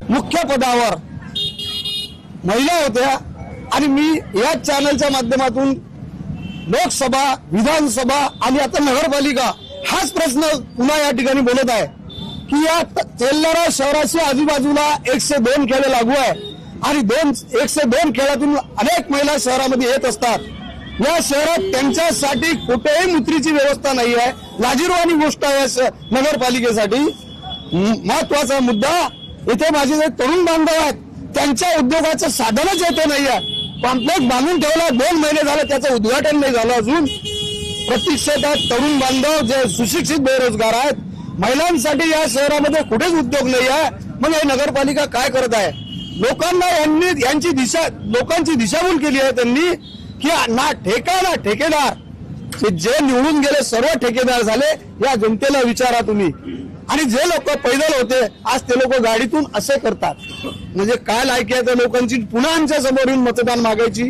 मुख्य पदावर महिला होत्या आणि मी या चॅनलच्या माध्यमातून लोकसभा, विधानसभा आणि आता नगरपालिका हाच प्रश्न पुन्हा या ठिकाणी बोलत आहे की या तेल्हारा शहराच्या आजूबाजूला 102 खेळ लागू आहे आणि 102 खेळातून अनेक महिला शहरामध्ये येत असतात। या शहरात त्यांच्यासाठी कुठेही मुत्रीची व्यवस्था नाही आहे। लाजिरवाणी गोष्ट आहे नगरपालिकेसाठी। महत्वाचा मुद्दा इथे माझे जे तरुण बांधव आहेत त्यांच्या उद्योगाचं साधनच येते नाही आहे। कॉम्प्लेक्स बांधून ठेवला 2 महिने झाले, त्याचं उद्घाटन नाही झालं अजून। प्रतीक्षेत तरुण बांधव जे सुशिक्षित बेरोजगार आहेत, महिलांसाठी या शहरामध्ये कुठेच उद्योग नाही आहे। मग हे नगरपालिका काय करत आहे? लोकांची दिशाभूल केली आहे त्यांनी की ना ठेका ना ठेकेदार। जे निवडून गेले सर्व ठेकेदार झाले। या जनतेला विचारा तुम्ही। आणि जे लोक पैदल होते आज ते लोक गाडीतून असे करतात, म्हणजे काय लायकी आहे त्या लोकांची पुन्हा आमच्या समोर येऊन मतदान मागायची?